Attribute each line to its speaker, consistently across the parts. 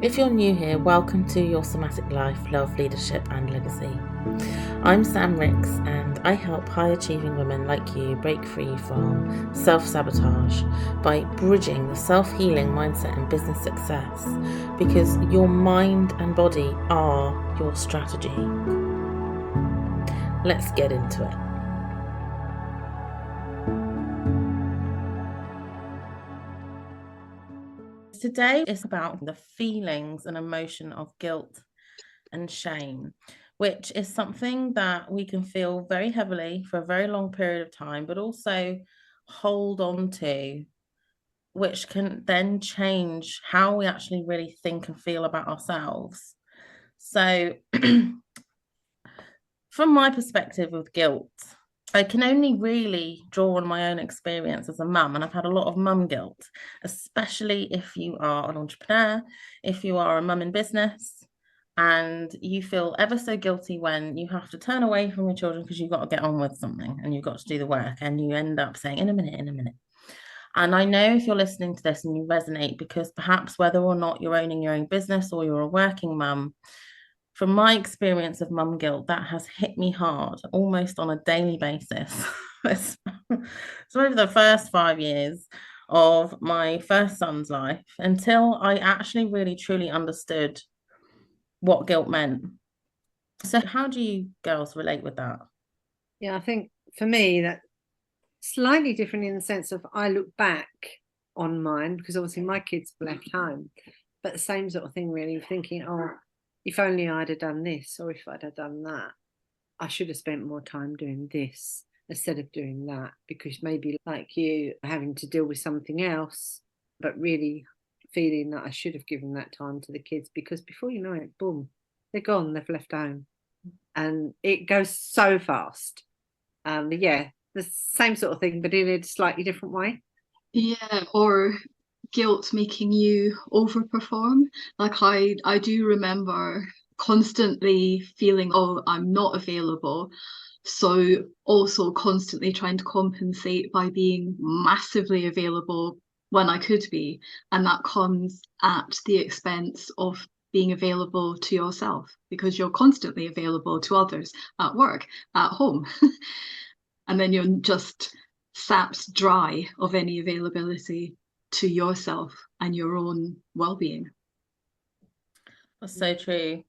Speaker 1: If you're new here, welcome to Your Somatic Life, Love, Leadership and Legacy. I'm Sam Ricks and I help high-achieving women like you break free from self-sabotage by bridging the self-healing mindset and business success, because your mind and body are your strategy. Let's get into it. Today is about the feelings and emotion of guilt and shame, which is something that we can feel very heavily for a very long period of time, but also hold on to, which can then change how we actually really think and feel about ourselves. So, from my perspective with guilt, I can only really draw on my own experience as a mum, and I've had a lot of mum guilt, especially if you are an entrepreneur, if you are a mum in business, and you feel ever so guilty when you have to turn away from your children because you've got to get on with something and you've got to do the work, and you end up saying, in a minute, in a minute. And I know if you're listening to this and you resonate, because perhaps whether or not you're owning your own business or you're a working mum, from my experience of mum guilt, that has hit me hard almost on a daily basis. So over the first 5 years of my first son's life, until I actually really truly understood what guilt meant. So how do you girls relate with that?
Speaker 2: Yeah, I think for me that slightly different in the sense of I look back on mine because obviously my kids were left home, but the same sort of thing really, thinking, oh, if only I'd have done this or if I'd have done that, I should have spent more time doing this instead of doing that, because maybe like you having to deal with something else, but really feeling that I should have given that time to the kids, because before you know it, boom, they're gone, they've left home. And it goes so fast. Yeah, the same sort of thing, but in a slightly different way.
Speaker 3: Yeah, or guilt making you overperform. Like I do remember constantly feeling, oh, I'm not available. So also constantly trying to compensate by being massively available when I could be. And that comes at the expense of being available to yourself, because you're constantly available to others at work, at home. And then you're just sapped dry of any availability to yourself and your own well-being.
Speaker 1: That's so true.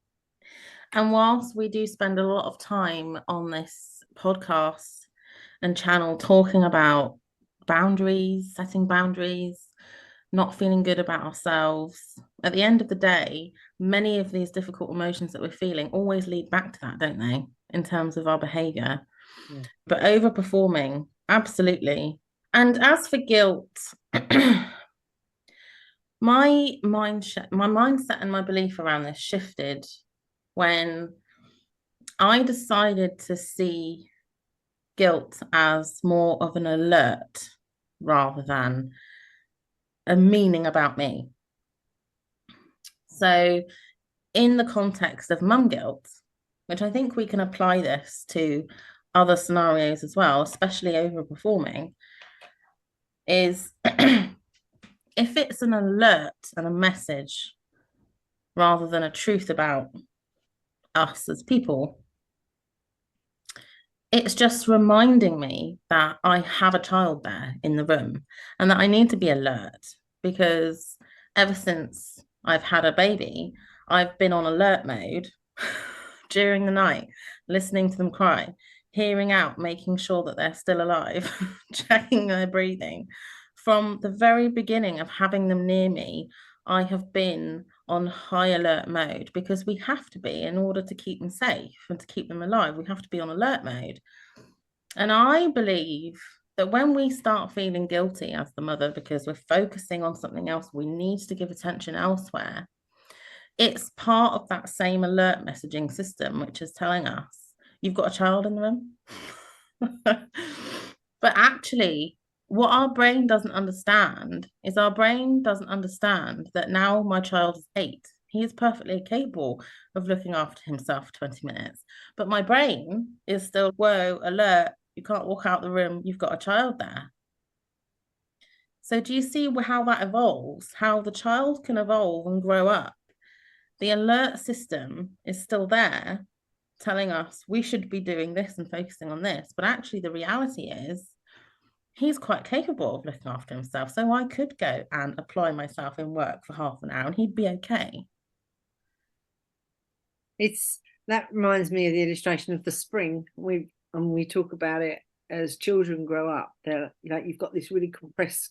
Speaker 1: And whilst we do spend a lot of time on this podcast and channel talking about boundaries, setting boundaries, not feeling good about ourselves, at the end of the day, many of these difficult emotions that we're feeling always lead back to that, don't they? In terms of our behavior.
Speaker 2: Yeah.
Speaker 1: But overperforming, absolutely. And as for guilt, my mindset and my belief around this shifted when I decided to see guilt as more of an alert rather than a meaning about me. So, in the context of mum guilt, which I think we can apply this to other scenarios as well, especially overperforming, is if it's an alert and a message rather than a truth about us as people, it's just reminding me that I have a child there in the room and that I need to be alert, because ever since I've had a baby, I've been on alert mode during the night, listening to them cry, hearing out, making sure that they're still alive, checking their breathing. From the very beginning of having them near me, I have been on high alert mode, because we have to be in order to keep them safe and to keep them alive. We have to be on alert mode. And I believe that when we start feeling guilty as the mother because we're focusing on something else, we need to give attention elsewhere. It's part of that same alert messaging system, which is telling us you've got a child in the room. But actually, what our brain doesn't understand is our brain doesn't understand that now my child is 8. He is perfectly capable of looking after himself for 20 minutes. But my brain is still, whoa, alert, you can't walk out the room, you've got a child there. So do you see how that evolves? How the child can evolve and grow up The alert system is still there telling us we should be doing this and focusing on this. But actually, the reality is he's quite capable of looking after himself. So I could go and apply myself in work for half an hour and he'd be okay.
Speaker 2: That reminds me of the illustration of the spring. We talk about it as children grow up. They're like, you've got this really compressed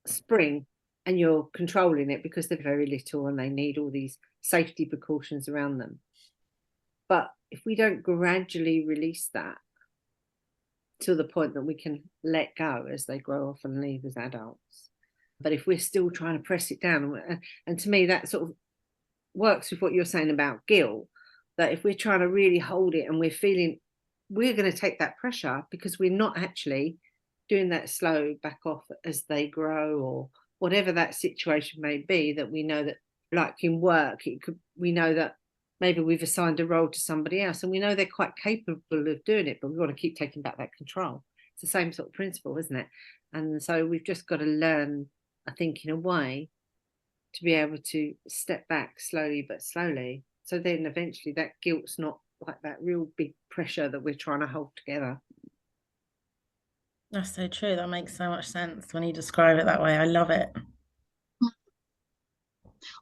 Speaker 2: spring and you're controlling it because they're very little and they need all these safety precautions around them. But if we don't gradually release that to the point that we can let go as they grow off and leave as adults, but if we're still trying to press it down, and to me that sort of works with what you're saying about guilt, that if we're trying to really hold it and we're feeling we're going to take that pressure because we're not actually doing that slow back off as they grow, or whatever that situation may be, that we know that, like in work, we know that maybe we've assigned a role to somebody else and we know they're quite capable of doing it, but we want to keep taking back that control. It's the same sort of principle, isn't it? And so we've just got to learn, I think, in a way, to be able to step back slowly but slowly. So then eventually that guilt's not like that real big pressure that we're trying to hold together.
Speaker 1: That's so true. That makes so much sense when you describe it that way. I love it.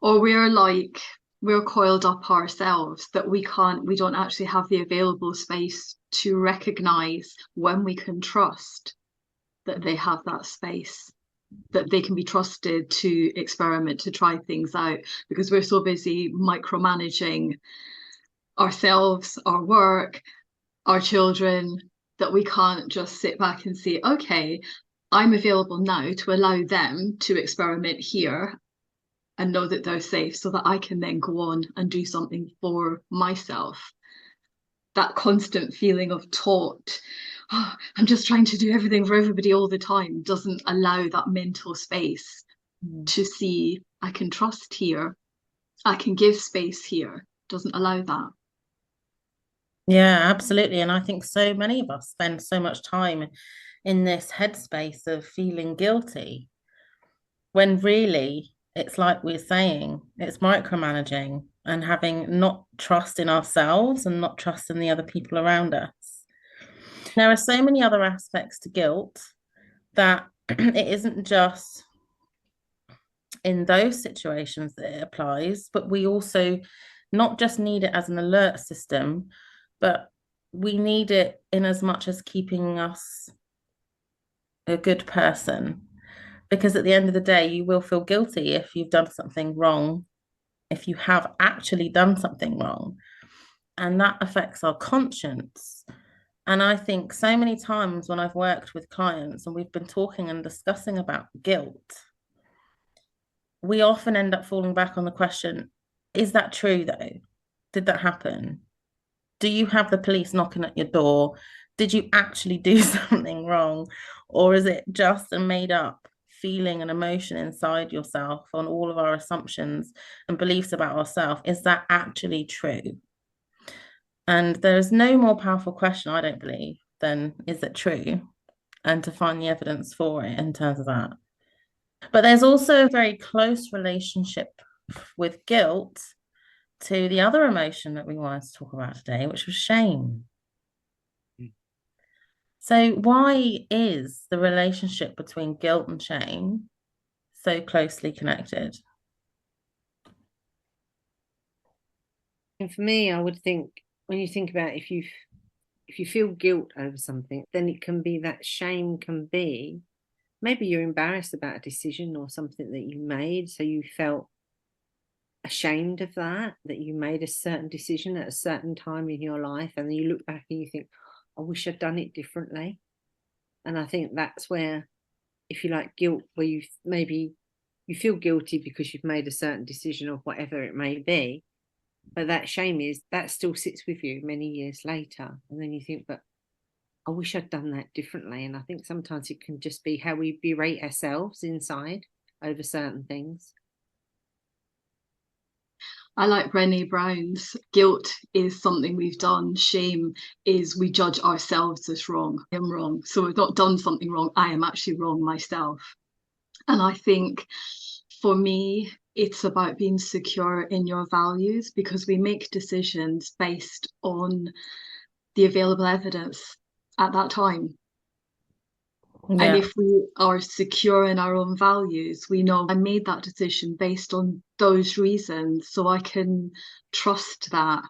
Speaker 3: Or we're coiled up ourselves that we don't actually have the available space to recognize when we can trust that they have that space, that they can be trusted to experiment, to try things out, because we're so busy micromanaging ourselves, our work, our children, that we can't just sit back and say, okay, I'm available now to allow them to experiment here and know that they're safe so that I can then go on and do something for myself. That constant feeling of I'm just trying to do everything for everybody all the time, doesn't allow that mental space to see I can trust here, I can give space here, doesn't allow that.
Speaker 1: Yeah, absolutely. And I think so many of us spend so much time in this headspace of feeling guilty when really it's like we're saying, it's micromanaging and having not trust in ourselves and not trust in the other people around us. There are so many other aspects to guilt that it isn't just in those situations that it applies, but we also not just need it as an alert system, but we need it in as much as keeping us a good person. Because at the end of the day, you will feel guilty if you've done something wrong, if you have actually done something wrong. And that affects our conscience. And I think so many times when I've worked with clients and we've been talking and discussing about guilt, we often end up falling back on the question, is that true though? Did that happen? Do you have the police knocking at your door? Did you actually do something wrong? Or is it just a made up feeling and emotion inside yourself on all of our assumptions and beliefs about ourselves? Is that actually true? And there is no more powerful question, I don't believe, than is it true? And to find the evidence for it in terms of that. But there's also a very close relationship with guilt to the other emotion that we wanted to talk about today, which was shame. So, why is the relationship between guilt and shame so closely connected?
Speaker 2: And for me, I would think, when you think about if you feel guilt over something, then it can be that shame can be maybe you're embarrassed about a decision or something that you made, so you felt ashamed of that you made a certain decision at a certain time in your life, and then you look back and you think, I wish I'd done it differently. And I think that's where, if you like, guilt, where you feel guilty because you've made a certain decision or whatever it may be, but that shame that still sits with you many years later, and then you think, but I wish I'd done that differently. And I think sometimes it can just be how we berate ourselves inside over certain things.
Speaker 3: I like Brené Brown's guilt is something we've done. Shame is we judge ourselves as wrong. I am wrong. So we've not done something wrong. I am actually wrong myself. And I think For me, it's about being secure in your values, because we make decisions based on the available evidence at that time. And
Speaker 1: Yeah.
Speaker 3: if we are secure in our own values, we know I made that decision based on those reasons, so I can trust that.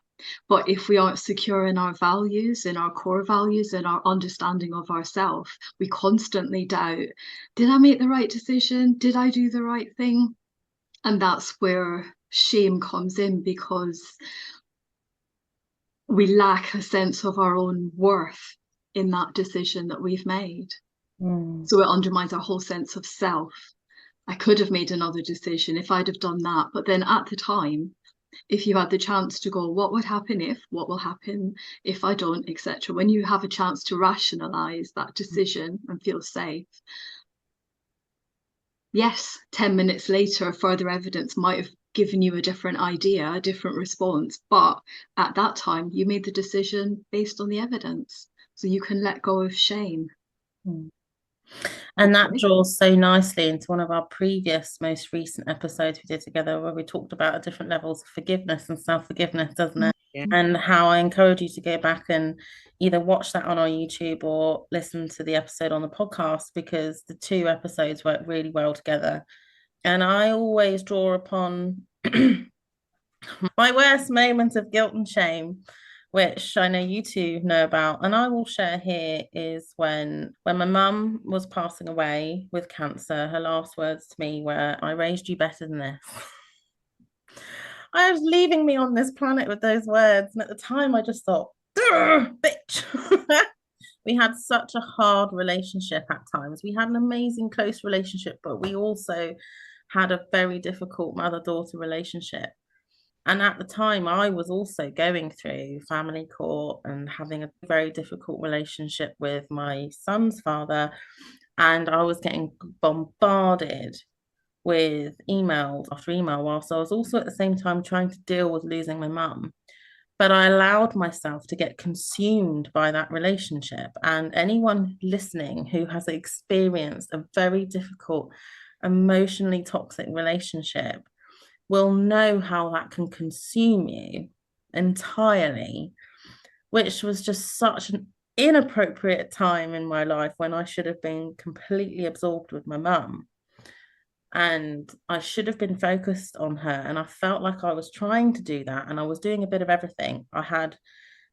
Speaker 3: But if we aren't secure in our values, in our core values, in our understanding of ourselves, we constantly doubt, did I make the right decision? Did I do the right thing? And that's where shame comes in, because we lack a sense of our own worth in that decision that we've made. So it undermines our whole sense of self. I could have made another decision if I'd have done that. But then at the time, if you had the chance to go, what would happen if, what will happen if I don't, etc. When you have a chance to rationalize that decision and feel safe, yes, 10 minutes later, further evidence might have given you a different idea, a different response. But at that time, you made the decision based on the evidence. So you can let go of shame.
Speaker 1: And that draws so nicely into one of our previous, most recent episodes we did together, where we talked about different levels of forgiveness and self-forgiveness, doesn't it?
Speaker 2: Yeah.
Speaker 1: And how I encourage you to go back and either watch that on our YouTube or listen to the episode on the podcast, because the two episodes work really well together. And I always draw upon my worst moment of guilt and shame, which I know you two know about, and I will share here, is when my mum was passing away with cancer. Her last words to me were, "I raised you better than this." I was leaving me on this planet with those words, and at the time I just thought, bitch. We had such a hard relationship at times. We had an amazing close relationship, but we also had a very difficult mother-daughter relationship. And at the time, I was also going through family court and having a very difficult relationship with my son's father. And I was getting bombarded with email after email, whilst I was also at the same time trying to deal with losing my mum. But I allowed myself to get consumed by that relationship. And anyone listening who has experienced a very difficult, emotionally toxic relationship will know how that can consume you entirely, which was just such an inappropriate time in my life when I should have been completely absorbed with my mum. And I should have been focused on her. And I felt like I was trying to do that. And I was doing a bit of everything. I had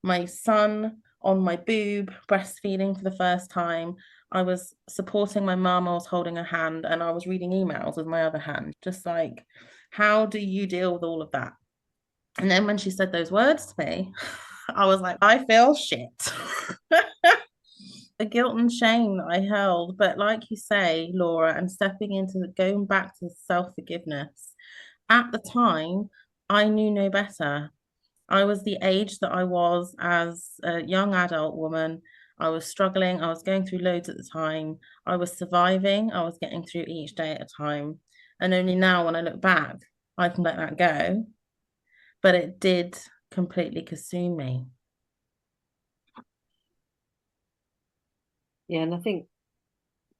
Speaker 1: my son on my boob, breastfeeding for the first time. I was supporting my mum, I was holding her hand, and I was reading emails with my other hand. Just like, how do you deal with all of that? And then when she said those words to me, I was like, I feel shit. The guilt and shame that I held. But like you say, Laura, and stepping into going back to self-forgiveness, at the time, I knew no better. I was the age that I was as a young adult woman. I was struggling. I was going through loads at the time. I was surviving. I was getting through each day at a time. And only now, when I look back, I can let that go. But it did completely consume me.
Speaker 2: Yeah, and I think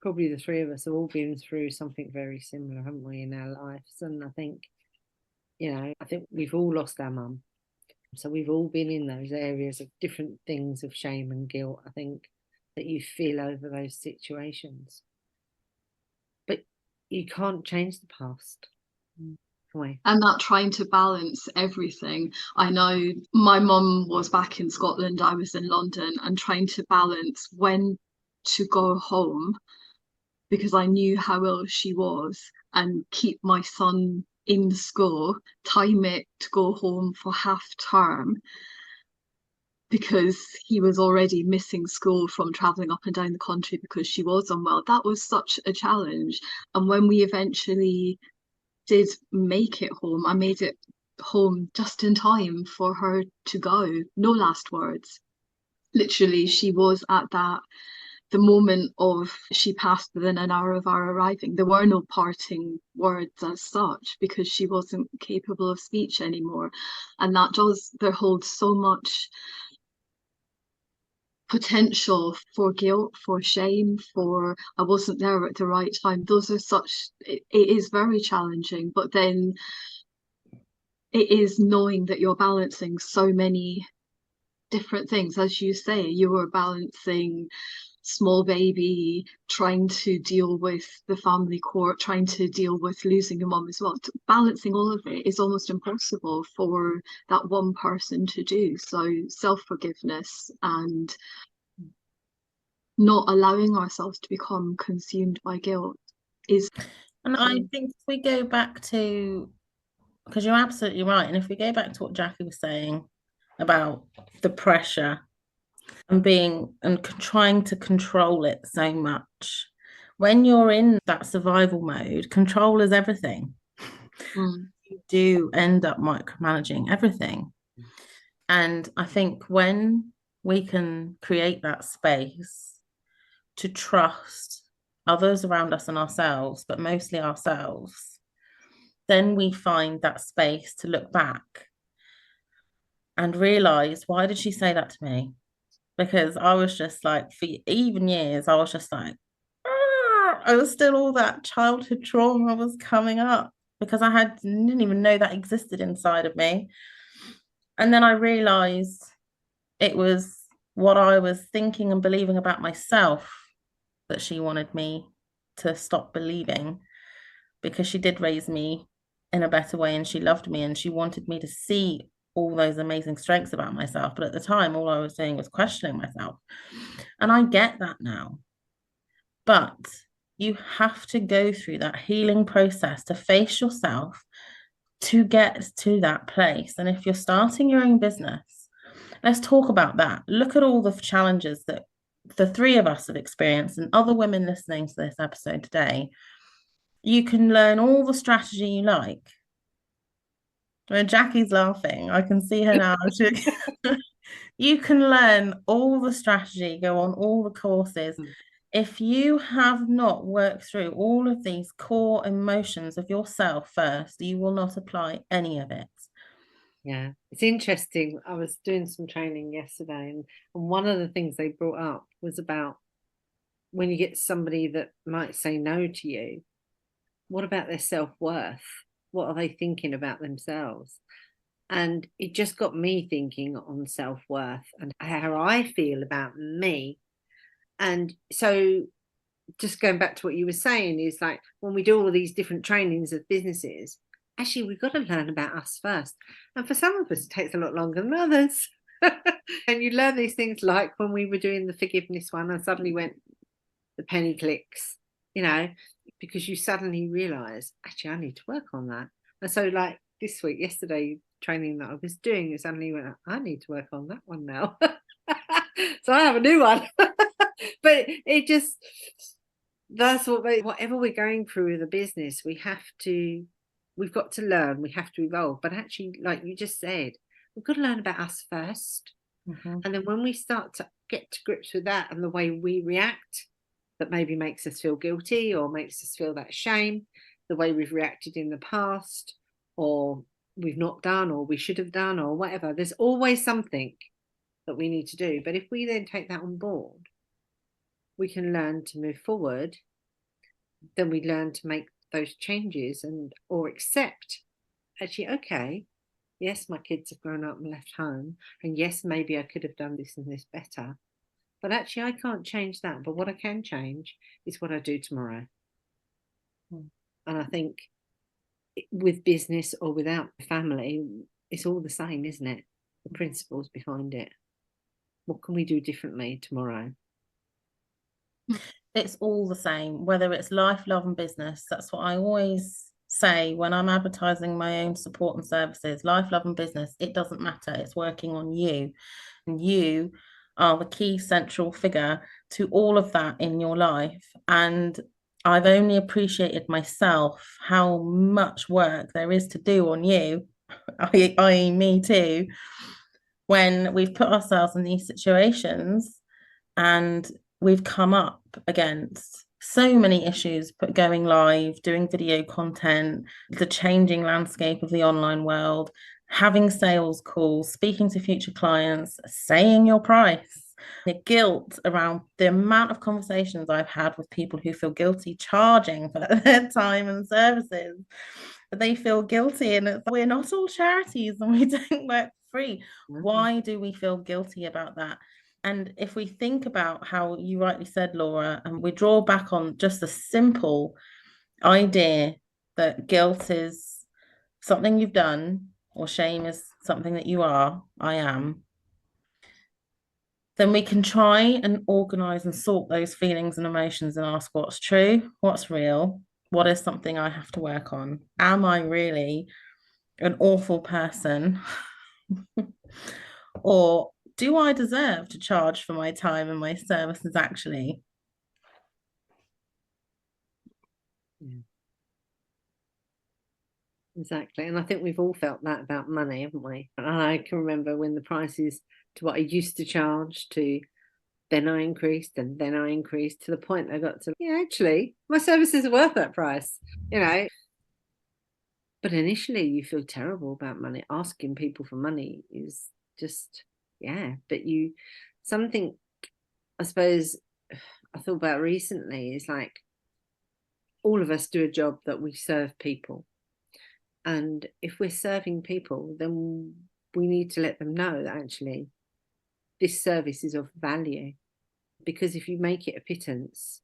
Speaker 2: probably the three of us have all been through something very similar, haven't we, in our lives? And I think, I think we've all lost our mum. So we've all been in those areas of different things of shame and guilt, I think, that you feel over those situations. But you can't change the past.
Speaker 3: And that trying to balance everything. I know my mum was back in Scotland, I was in London, and trying to balance when to go home, because I knew how ill she was, and keep my son in school, time it to go home for half term, because he was already missing school from traveling up and down the country because she was unwell. That was such a challenge. And when we eventually did make it home, I made it home just in time for her to go. No last words. Literally, she was at the moment of she passed within an hour of our arriving. There were no parting words as such, because she wasn't capable of speech anymore. And there holds so much potential for guilt, for shame, for I wasn't there at the right time. Those are it is very challenging, but then it is knowing that you're balancing so many different things. As you say, you were balancing small baby, trying to deal with the family court, trying to deal with losing your mum as well. Balancing all of it is almost impossible for that one person to do. So self-forgiveness and not allowing ourselves to become consumed by guilt is.
Speaker 1: And I think if we go back to, because you're absolutely right, and if we go back to what Jackie was saying about the pressure and trying to control it so much, when you're in that survival mode, control is everything. You do end up micromanaging everything. And I think when we can create that space to trust others around us and ourselves, but mostly ourselves, then we find that space to look back and realize, why did she say that to me? Because I was just like, for even years, I was just like, I was still, all that childhood trauma was coming up because didn't even know that existed inside of me. And then I realized it was what I was thinking and believing about myself that she wanted me to stop believing, because she did raise me in a better way and she loved me and she wanted me to see all those amazing strengths about myself. But at the time, all I was doing was questioning myself. And I get that now. But you have to go through that healing process to face yourself to get to that place. And if you're starting your own business, let's talk about that. Look at all the challenges that the three of us have experienced and other women listening to this episode today. You can learn all the strategy you like. When Jackie's laughing, I can see her now. You can learn all the strategy, go on all the courses. If you have not worked through all of these core emotions of yourself first, you will not apply any of it.
Speaker 2: Yeah, it's interesting. I was doing some training yesterday, and one of the things they brought up was about when you get somebody that might say no to you, what about their self-worth? What are they thinking about themselves? And it just got me thinking on self-worth and how I feel about me. And so just going back to what you were saying is, like, when we do all these different trainings of businesses, actually we've got to learn about us first. And for some of us, it takes a lot longer than others. And you learn these things, like when we were doing the forgiveness one, and suddenly went, the penny clicks, because you suddenly realize, actually, I need to work on that. And so, like this week, yesterday, training that I was doing, it suddenly went, I need to work on that one now. So I have a new one. But it just, that's whatever we're going through with a business, we've got to learn, we have to evolve. But actually, like you just said, we've got to learn about us first. And then when we start to get to grips with that and the way we react, that maybe makes us feel guilty or makes us feel that shame, the way we've reacted in the past, or we've not done, or we should have done, or whatever, there's always something that we need to do. But if we then take that on board, we can learn to move forward. Then we learn to make those changes or accept, actually, okay, yes, my kids have grown up and left home, and yes, maybe I could have done this and this better, but actually I can't change that. But what I can change is what I do tomorrow. And I think with business or without family, it's all the same, isn't it? The principles behind it. What can we do differently tomorrow?
Speaker 1: It's all the same, whether it's life, love, and business. That's what I always say when I'm advertising my own support and services. Life, love, and business, it doesn't matter. It's working on you. And you are the key central figure to all of that in your life. And I've only appreciated myself how much work there is to do on you, i.e. me too, when we've put ourselves in these situations and we've come up against so many issues, but going live, doing video content, the changing landscape of the online world, having sales calls, speaking to future clients, saying your price, The guilt around the amount of conversations I've had with people who feel guilty charging for their time and services. They feel guilty, and we're not all charities and we don't work free. Why do we feel guilty about that? And if we think about how you rightly said, Laura, and we draw back on just the simple idea that guilt is something you've done, or shame is something that you are, I am, then we can try and organize and sort those feelings and emotions and ask what's true, what's real, what is something I have to work on? Am I really an awful person? Or do I deserve to charge for my time and my services actually?
Speaker 2: Yeah. Exactly. And I think we've all felt that about money, haven't we? And I can remember when the prices to what I used to charge to then I increased and then I increased to the point I got to, yeah, actually, my services are worth that price, you know. But initially you feel terrible about money. Asking people for money is just, yeah. But something I suppose I thought about recently is like all of us do a job that we serve people. And if we're serving people, then we need to let them know that actually this service is of value. Because if you make it a pittance,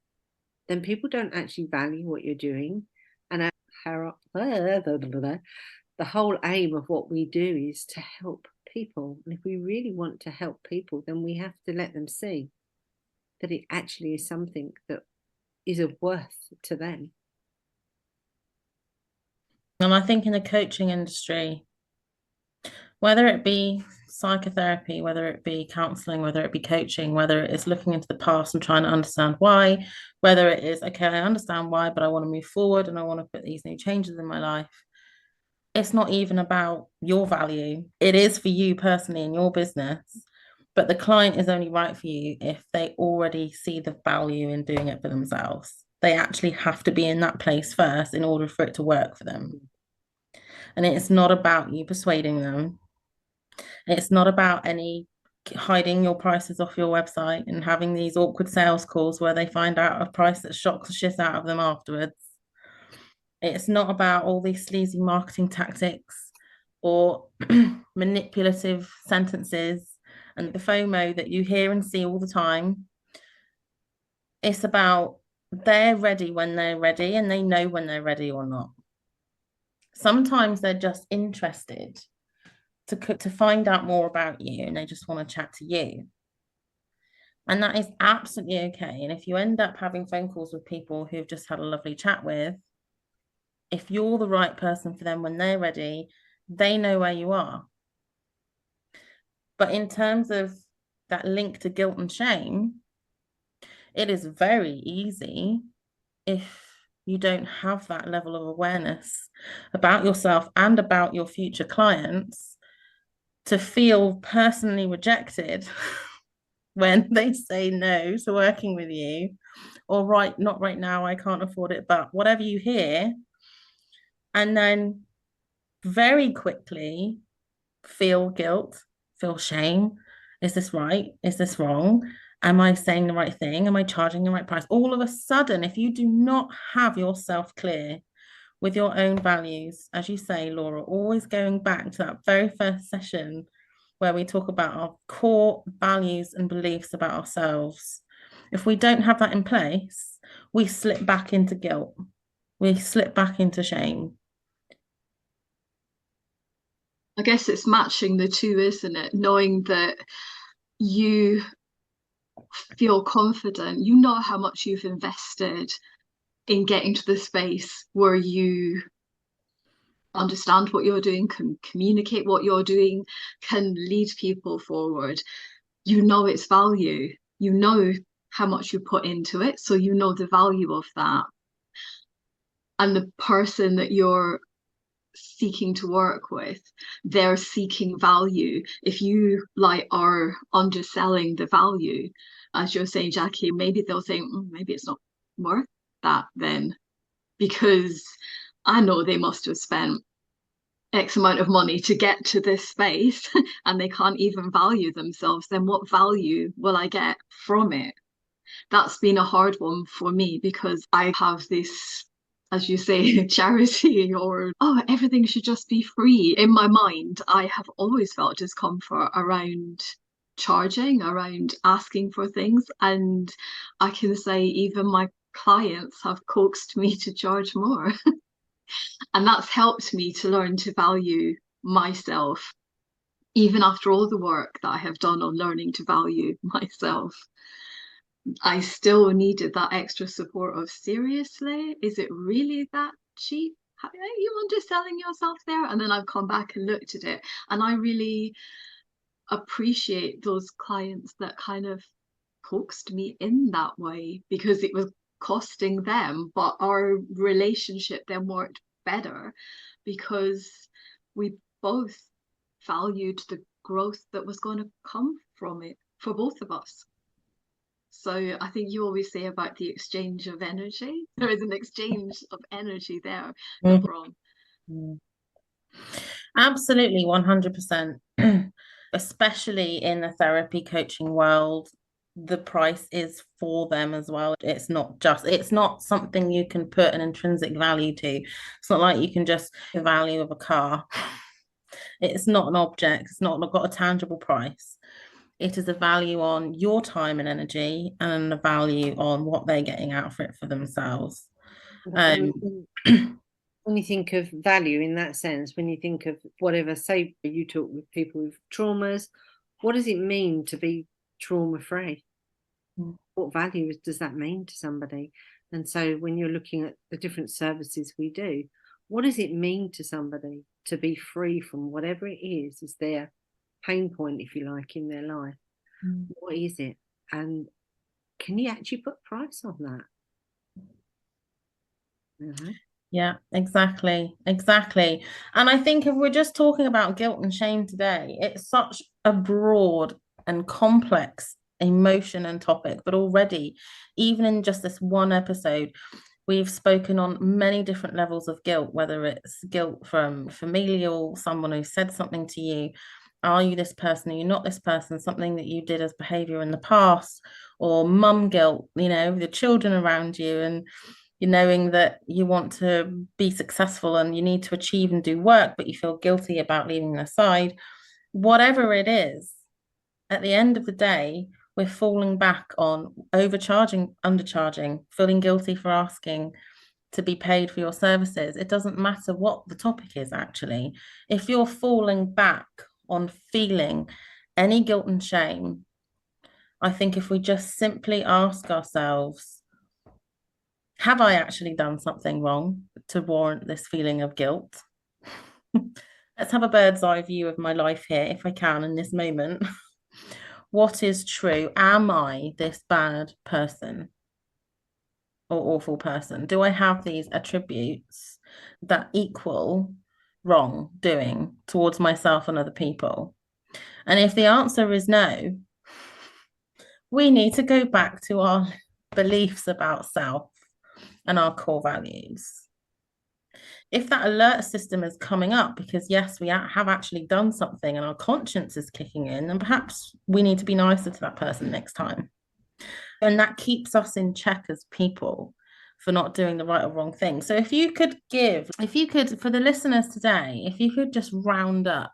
Speaker 2: then people don't actually value what you're doing. And the whole aim of what we do is to help people. And if we really want to help people, then we have to let them see that it actually is something that is of worth to them.
Speaker 1: And I think in the coaching industry, whether it be psychotherapy, whether it be counseling, whether it be coaching, whether it is looking into the past and trying to understand why, whether it is, okay, I understand why, but I want to move forward and I want to put these new changes in my life. It's not even about your value. It is for you personally in your business, but the client is only right for you if they already see the value in doing it for themselves. They actually have to be in that place first in order for it to work for them. And it's not about you persuading them. It's not about any hiding your prices off your website and having these awkward sales calls where they find out a price that shocks the shit out of them afterwards. It's not about all these sleazy marketing tactics or manipulative sentences and the FOMO that you hear and see all the time. It's about they're ready when they're ready and they know when they're ready or not. Sometimes they're just interested to find out more about you and they just want to chat to you. And that is absolutely okay. And if you end up having phone calls with people who've just had a lovely chat with, if you're the right person for them when they're ready, they know where you are. But in terms of that link to guilt and shame, it is very easy if you don't have that level of awareness about yourself and about your future clients to feel personally rejected when they say no to working with you, or right, not right now, I can't afford it, but whatever you hear, and then very quickly feel guilt, feel shame. Is this right? Is this wrong? Am I saying the right thing? Am I charging the right price? All of a sudden, if you do not have yourself clear with your own values, as you say, Laura, always going back to that very first session where we talk about our core values and beliefs about ourselves. If we don't have that in place, we slip back into guilt. We slip back into shame.
Speaker 3: I guess it's matching the two, isn't it? Knowing that you feel confident, you know how much you've invested in getting to the space where you understand what you're doing, can communicate what you're doing, can lead people forward. You know its value. You know how much you put into it, so you know the value of that. And the person that you're seeking to work with, they're seeking value. If you like are underselling the value, as you're saying, Jackie, maybe they'll think, maybe it's not worth that then, because I know they must have spent X amount of money to get to this space and they can't even value themselves, then what value will I get from it? That's been a hard one for me because I have this, as you say, charity or, oh, everything should just be free. In my mind, I have always felt discomfort around charging, around asking for things. And I can say even my clients have coaxed me to charge more. And that's helped me to learn to value myself, even after all the work that I have done on learning to value myself. I still needed that extra support of, seriously, is it really that cheap? Are you underselling yourself there? And then I've come back and looked at it, and I really appreciate those clients that kind of coaxed me in that way, because it was costing them, but our relationship then worked better because we both valued the growth that was going to come from it for both of us. So I think you always say about the exchange of energy. There is an exchange of energy there, no problem.
Speaker 1: Absolutely, 100%. Especially in the therapy coaching world, the price is for them as well. It's not something you can put an intrinsic value to. It's not like you can just the value of a car. It's not an object. It's not got a tangible price. It is a value on your time and energy, and a value on what they're getting out of it for themselves.
Speaker 2: When you think of value in that sense, when you think of whatever, say you talk with people with traumas, what does it mean to be trauma free? What value does that mean to somebody? And so when you're looking at the different services we do, what does it mean to somebody to be free from whatever it is their pain point, if you like, in their life? What is it? And can you actually put price on that?
Speaker 1: Yeah, exactly. And I think if we're just talking about guilt and shame today, it's such a broad and complex emotion and topic, but already, even in just this one episode, we've spoken on many different levels of guilt, whether it's guilt from familial, someone who said something to you, are you this person, are you not this person, something that you did as behavior in the past, or mum guilt, the children around you, and you're knowing that you want to be successful and you need to achieve and do work, but you feel guilty about leaving them aside. Whatever it is, at the end of the day, we're falling back on overcharging, undercharging, feeling guilty for asking to be paid for your services. It doesn't matter what the topic is, actually. If you're falling back on feeling any guilt and shame, I think if we just simply ask ourselves, have I actually done something wrong to warrant this feeling of guilt? Let's have a bird's eye view of my life here, if I can, in this moment. What is true? Am I this bad person or awful person? Do I have these attributes that equal wrongdoing towards myself and other people? And if the answer is no, we need to go back to our beliefs about self and our core values. If that alert system is coming up because, yes, we have actually done something and our conscience is kicking in, then perhaps we need to be nicer to that person next time. And that keeps us in check as people for not doing the right or wrong thing. So if you could, for the listeners today, if you could just round up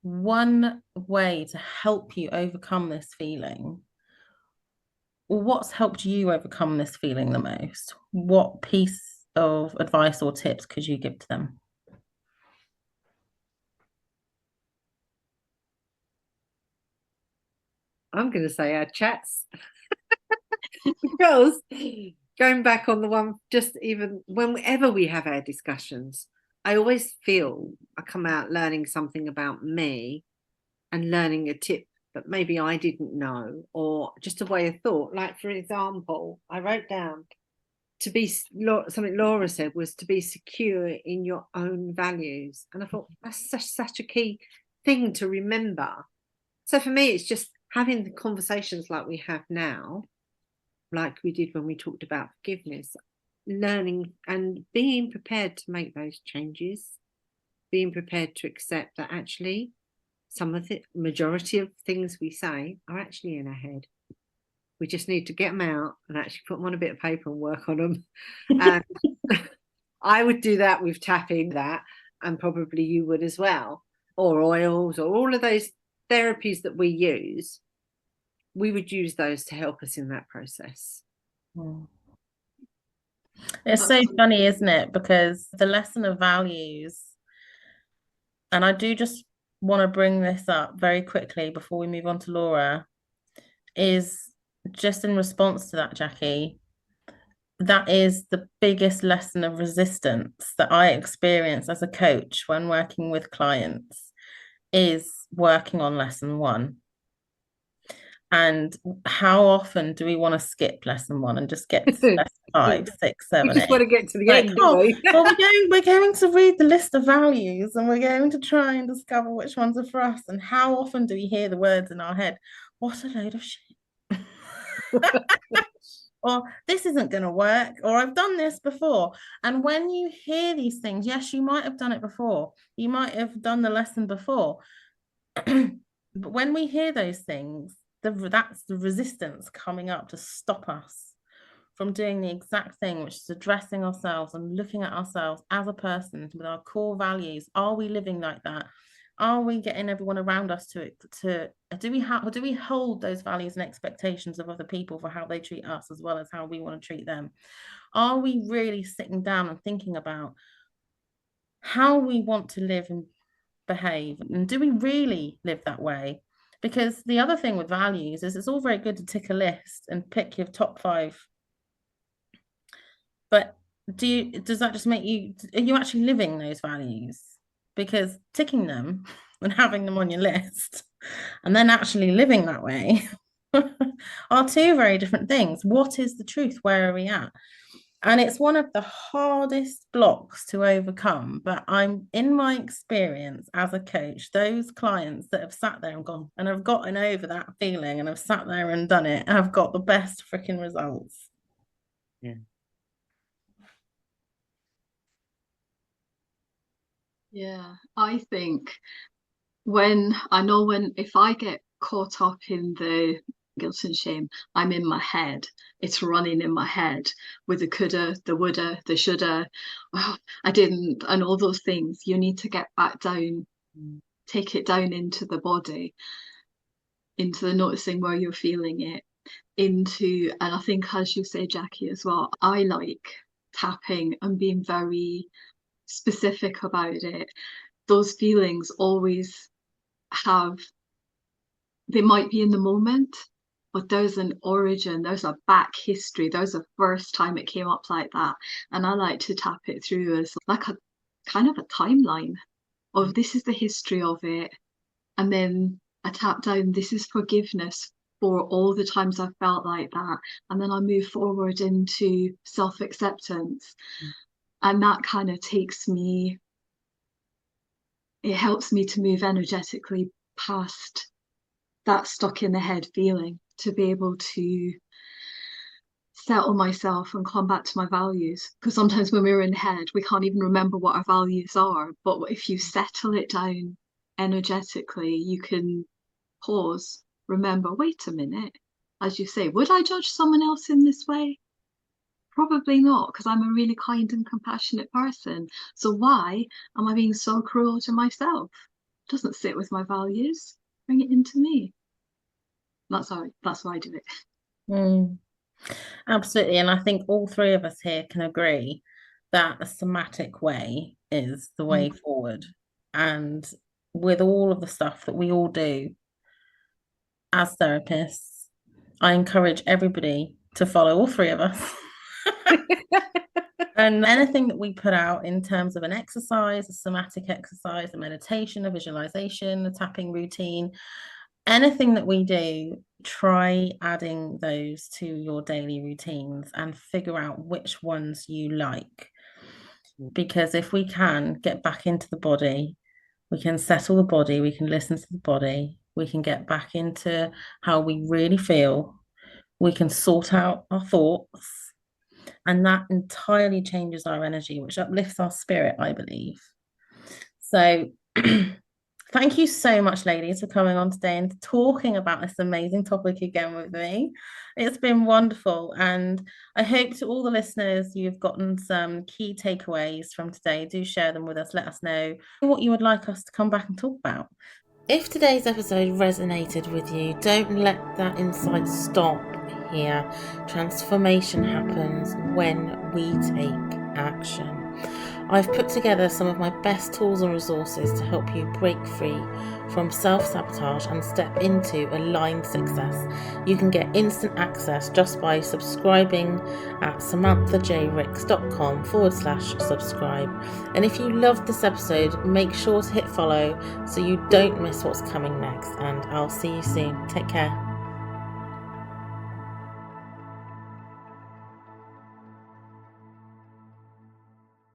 Speaker 1: one way to help you overcome this feeling, or what's helped you overcome this feeling the most? What piece of advice or tips could you give to them?
Speaker 2: I'm going to say our chats. Because going back on the one, just even whenever we have our discussions, I always feel I come out learning something about me and learning a tip that maybe I didn't know, or just a way of thought. Like, for example, I wrote down something Laura said was to be secure in your own values. And I thought that's such a key thing to remember. So for me, it's just having the conversations like we have now, like we did when we talked about forgiveness, learning and being prepared to make those changes. being prepared to accept that actually some of the majority of things we say are actually in our head. We just need to get them out and actually put them on a bit of paper and work on them. And I would do that with tapping that, and probably you would as well, or oils, or all of those therapies that we use. We would use those to help us in that process.
Speaker 1: It's so funny, isn't it? Because the lesson of values, and I do just want to bring this up very quickly before we move on to Laura, is just in response to that, Jackie. That is the biggest lesson of resistance that I experience as a coach when working with clients, is working on lesson one. And how often do we want to skip lesson one and just get to lesson 5, 6, 7,
Speaker 2: We just
Speaker 1: 8?
Speaker 2: want to get to the
Speaker 1: Like,
Speaker 2: end, don't we?
Speaker 1: well, we're going to read the list of values and we're going to try and discover which ones are for us. And how often do we hear the words in our head, what a load of shit? Or this isn't going to work, or I've done this before. And when you hear these things, yes, you might have done it before. You might have done the lesson before. But when we hear those things, that's the resistance coming up to stop us from doing the exact thing, which is addressing ourselves and looking at ourselves as a person with our core values. Are we living like that? Are we getting everyone around us to do we hold those values and expectations of other people for how they treat us as well as how we want to treat them? Are we really sitting down and thinking about how we want to live and behave, and do we really live that way? Because the other thing with values is it's all very good to tick a list and pick your top 5, but does that just make you, are you actually living those values? Because ticking them and having them on your list and then actually living that way are two very different things. What is the truth? Where are we at? And it's one of the hardest blocks to overcome. But I'm, in my experience as a coach, those clients that have sat there and gone and have gotten over that feeling and have sat there and done it have got the best freaking results.
Speaker 2: Yeah.
Speaker 3: Yeah, I think if I get caught up in the guilt and shame, I'm in my head. It's running in my head with the coulda, the woulda, the shoulda. Oh, I didn't, and all those things. You need to get back down, take it down into the body, into the noticing where you're feeling it, and I think, as you say, Jackie, as well, I like tapping and being very specific about it. Those feelings always they might be in the moment, but there's an origin, there's a back history, there's a first time it came up like that. And I like to tap it through as like a kind of a timeline of this is the history of it. And then I tap down, this is forgiveness for all the times I've felt like that. And then I move forward into self-acceptance. And that kind of it helps me to move energetically past that stuck in the head feeling, to be able to settle myself and come back to my values. Because sometimes when we're in the head, we can't even remember what our values are. But if you settle it down energetically, you can pause, remember, wait a minute, as you say, would I judge someone else in this way? Probably not, because I'm a really kind and compassionate person. So why am I being so cruel to myself? It doesn't sit with my values. Bring it into me. That's why I do it.
Speaker 1: Absolutely. And I think all 3 of us here can agree that a somatic way is the way forward. And with all of the stuff that we all do as therapists, I encourage everybody to follow all 3 of us. And anything that we put out in terms of an exercise, a somatic exercise, a meditation, a visualization, a tapping routine, anything that we do, try adding those to your daily routines and figure out which ones you like. Because if we can get back into the body, we can settle the body, we can listen to the body, we can get back into how we really feel, we can sort out our thoughts, and that entirely changes our energy, which uplifts our spirit, I believe. So thank you so much, ladies, for coming on today and talking about this amazing topic again with me. It's been wonderful. And I hope to all the listeners, you've gotten some key takeaways from today. Do share them with us. Let us know what you would like us to come back and talk about. If today's episode resonated with you, don't let that insight stop here. Transformation happens when we take action. I've put together some of my best tools and resources to help you break free from self-sabotage and step into aligned success. You can get instant access just by subscribing at samanthajricks.com/subscribe. And if you loved this episode, make sure to hit follow so you don't miss what's coming next. And I'll see you soon. Take care.